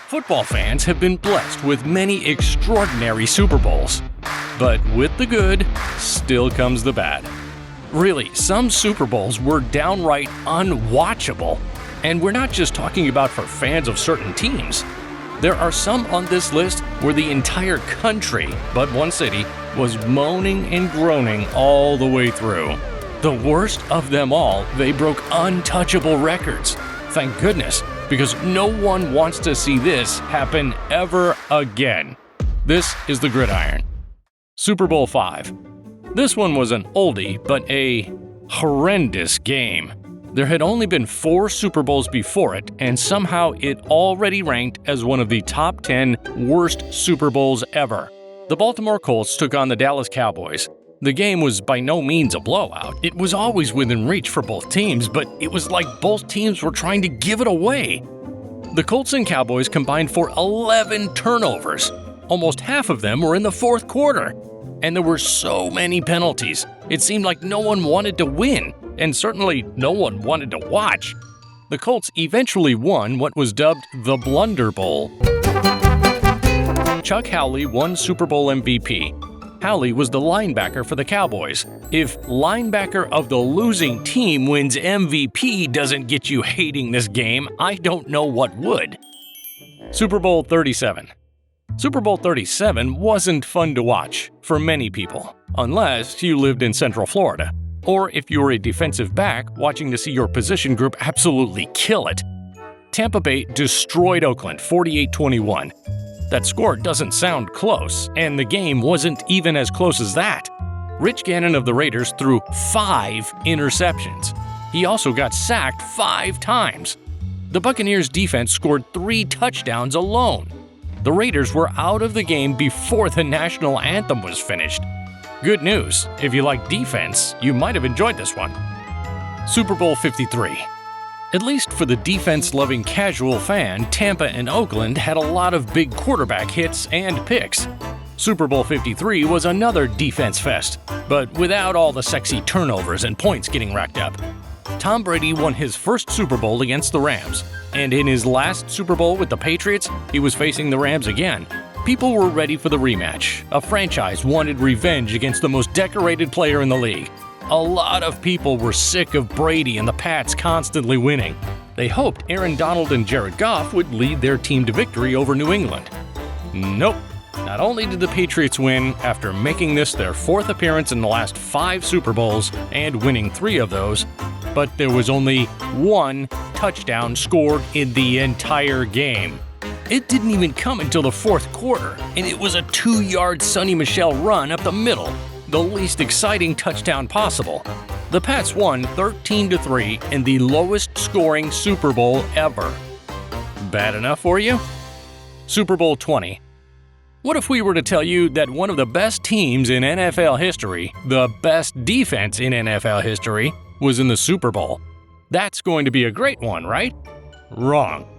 Football fans have been blessed with many extraordinary Super Bowls. But with the good, still comes the bad. Really, some Super Bowls were downright unwatchable. And we're not just talking about for fans of certain teams. There are some on this list where the entire country, but one city, was moaning and groaning all the way through. The worst of them all, they broke untouchable records. Thank goodness, because no one wants to see this happen ever again. This is the Gridiron. Super Bowl V. This one was an oldie, but a horrendous game. There had only been 4 Super Bowls before it, and somehow it already ranked as one of the top 10 worst Super Bowls ever. The Baltimore Colts took on the Dallas Cowboys. The game was by no means a blowout. It was always within reach for both teams, but it was like both teams were trying to give it away. The Colts and Cowboys combined for 11 turnovers. Almost half of them were in the fourth quarter. And there were so many penalties. It seemed like no one wanted to win, and certainly no one wanted to watch. The Colts eventually won what was dubbed the Blunder Bowl. Chuck Howley won Super Bowl MVP. Howley was the linebacker for the Cowboys. If linebacker of the losing team wins MVP doesn't get you hating this game, I don't know what would. Super Bowl 37. Super Bowl 37 wasn't fun to watch for many people, unless you lived in Central Florida, or if you were a defensive back watching to see your position group absolutely kill it. Tampa Bay destroyed Oakland 48-21. That score doesn't sound close, and the game wasn't even as close as that. Rich Gannon of the Raiders threw 5 interceptions. He also got sacked 5 times. The Buccaneers' defense scored 3 touchdowns alone. The Raiders were out of the game before the national anthem was finished. Good news, if you like defense, you might have enjoyed this one. Super Bowl 53. At least for the defense-loving casual fan, Tampa and Oakland had a lot of big quarterback hits and picks. Super Bowl 53 was another defense fest, but without all the sexy turnovers and points getting racked up. Tom Brady won his first Super Bowl against the Rams, and in his last Super Bowl with the Patriots, he was facing the Rams again. People were ready for the rematch. A franchise wanted revenge against the most decorated player in the league. A lot of people were sick of Brady and the Pats constantly winning. They hoped Aaron Donald and Jared Goff would lead their team to victory over New England. Nope. Not only did the Patriots win after making this their 4th appearance in the last 5 Super Bowls and winning 3 of those, but there was only 1 touchdown scored in the entire game. It didn't even come until the 4th quarter, and it was a 2-yard Sonny Michel run up the middle, the least exciting touchdown possible. The Pats won 13-3 in the lowest scoring Super Bowl ever. Bad enough for you? Super Bowl 20. What if we were to tell you that one of the best teams in NFL history, the best defense in NFL history, was in the Super Bowl? That's going to be a great one, right? Wrong.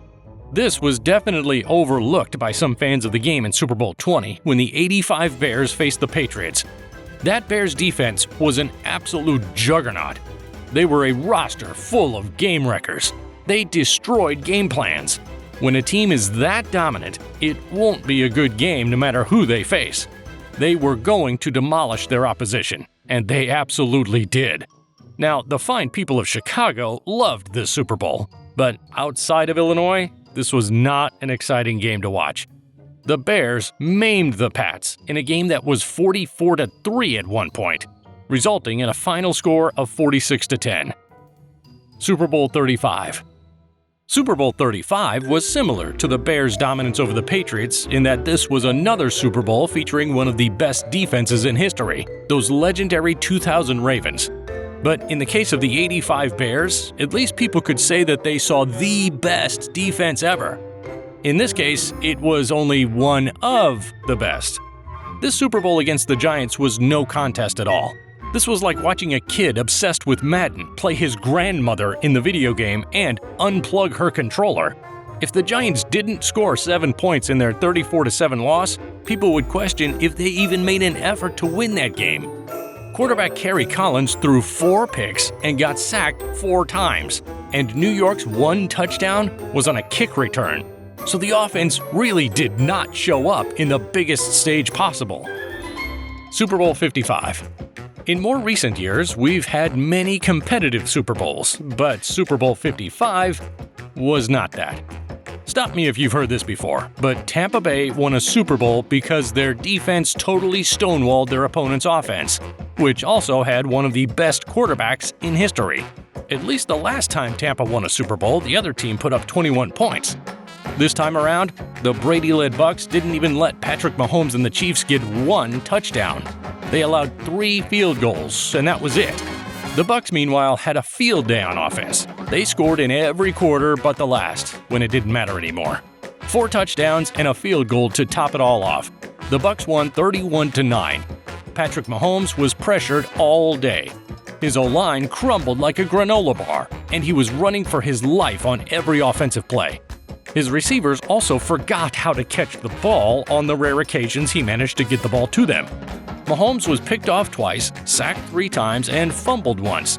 This was definitely overlooked by some fans of the game in Super Bowl 20 when the '85 Bears faced the Patriots. That Bears defense was an absolute juggernaut. They were a roster full of game wreckers. They destroyed game plans. When a team is that dominant, it won't be a good game no matter who they face. They were going to demolish their opposition, and they absolutely did. Now, the fine people of Chicago loved this Super Bowl, but outside of Illinois, this was not an exciting game to watch. The Bears maimed the Pats in a game that was 44-3 at one point, resulting in a final score of 46-10. Super Bowl 35. Super Bowl 35 was similar to the Bears' dominance over the Patriots in that this was another Super Bowl featuring one of the best defenses in history, those legendary 2000 Ravens. But in the case of the '85 Bears, at least people could say that they saw the best defense ever. In this case, it was only one of the best. This Super Bowl against the Giants was no contest at all. This was like watching a kid obsessed with Madden play his grandmother in the video game and unplug her controller. If the Giants didn't score 7 points in their 34-7 loss, people would question if they even made an effort to win that game. Quarterback Kerry Collins threw 4 picks and got sacked 4 times, and New York's one touchdown was on a kick return. So the offense really did not show up in the biggest stage possible. Super Bowl 55. In more recent years, we've had many competitive Super Bowls, but Super Bowl 55 was not that. Stop me if you've heard this before, but Tampa Bay won a Super Bowl because their defense totally stonewalled their opponent's offense, which also had one of the best quarterbacks in history. At least the last time Tampa won a Super Bowl, the other team put up 21 points. This time around, the Brady-led Bucs didn't even let Patrick Mahomes and the Chiefs get one touchdown. They allowed 3 field goals, and that was it. The Bucs, meanwhile, had a field day on offense. They scored in every quarter but the last, when it didn't matter anymore. 4 touchdowns and a field goal to top it all off. The Bucs won 31-9. Patrick Mahomes was pressured all day. His O-line crumbled like a granola bar, and he was running for his life on every offensive play. His receivers also forgot how to catch the ball on the rare occasions he managed to get the ball to them. Mahomes was picked off twice, sacked 3 times, and fumbled once.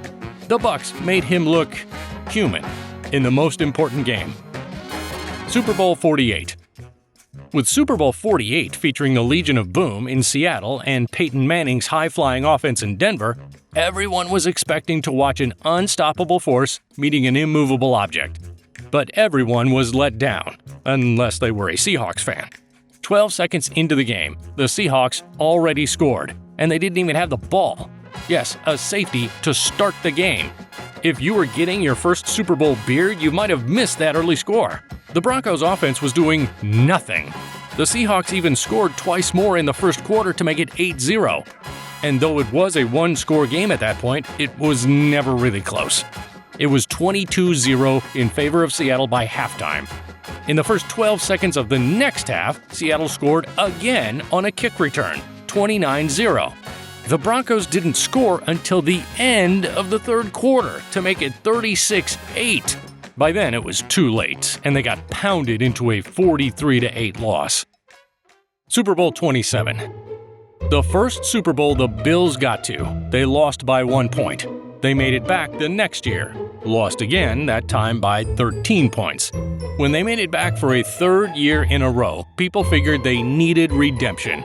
The Bucs made him look human in the most important game. Super Bowl 48. With Super Bowl 48 featuring the Legion of Boom in Seattle and Peyton Manning's high-flying offense in Denver, everyone was expecting to watch an unstoppable force meeting an immovable object. But everyone was let down, unless they were a Seahawks fan. 12 seconds into the game, the Seahawks already scored, and they didn't even have the ball. Yes, a safety to start the game. If you were getting your first Super Bowl beer, you might have missed that early score. The Broncos' offense was doing nothing. The Seahawks even scored twice more in the first quarter to make it 8-0. And though it was a one-score game at that point, it was never really close. It was 22-0 in favor of Seattle by halftime. In the first 12 seconds of the next half, Seattle scored again on a kick return, 29-0. The Broncos didn't score until the end of the third quarter to make it 36-8. By then, it was too late, and they got pounded into a 43-8 loss. Super Bowl 27. The first Super Bowl the Bills got to, they lost by 1 point. They made it back the next year, lost again, that time by 13 points. When they made it back for a 3rd year in a row, people figured they needed redemption.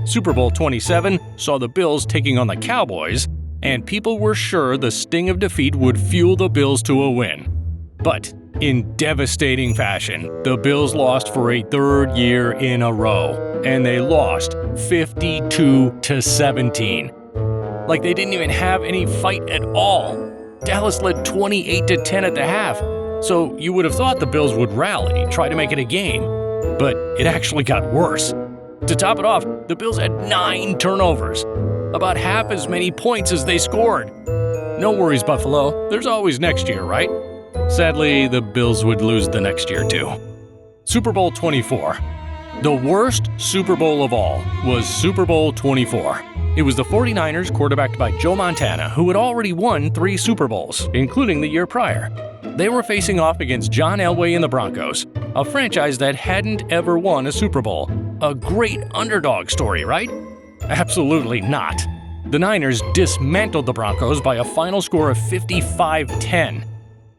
Super Bowl 27 saw the Bills taking on the Cowboys, and people were sure the sting of defeat would fuel the Bills to a win. But in devastating fashion, the Bills lost for a 3rd year in a row, and they lost 52-17. Like they didn't even have any fight at all. Dallas led 28-10 at the half, so you would have thought the Bills would rally, try to make it a game. But it actually got worse. To top it off, the Bills had 9 turnovers, about half as many points as they scored. No worries, Buffalo. There's always next year, right? Sadly, the Bills would lose the next year too. Super Bowl 24. The worst Super Bowl of all was Super Bowl 24. It was the 49ers, quarterbacked by Joe Montana, who had already won 3 Super Bowls, including the year prior. They were facing off against John Elway and the Broncos, a franchise that hadn't ever won a Super Bowl. A great underdog story, right? Absolutely not. The Niners dismantled the Broncos by a final score of 55-10.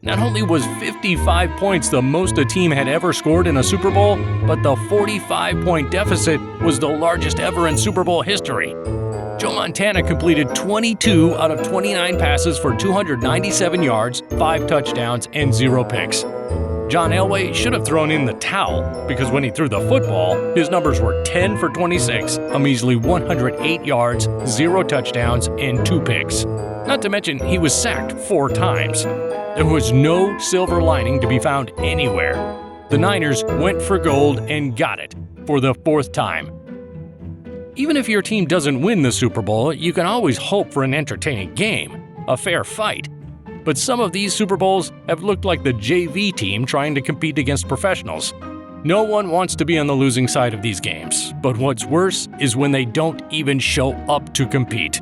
Not only was 55 points the most a team had ever scored in a Super Bowl, but the 45-point deficit was the largest ever in Super Bowl history. Joe Montana completed 22 out of 29 passes for 297 yards, 5 touchdowns, and 0 picks. John Elway should have thrown in the towel, because when he threw the football, his numbers were 10 for 26, a measly 108 yards, 0 touchdowns, and 2 picks. Not to mention, he was sacked 4 times. There was no silver lining to be found anywhere. The Niners went for gold and got it for the 4th time. Even if your team doesn't win the Super Bowl, you can always hope for an entertaining game, a fair fight. But some of these Super Bowls have looked like the JV team trying to compete against professionals. No one wants to be on the losing side of these games, but what's worse is when they don't even show up to compete.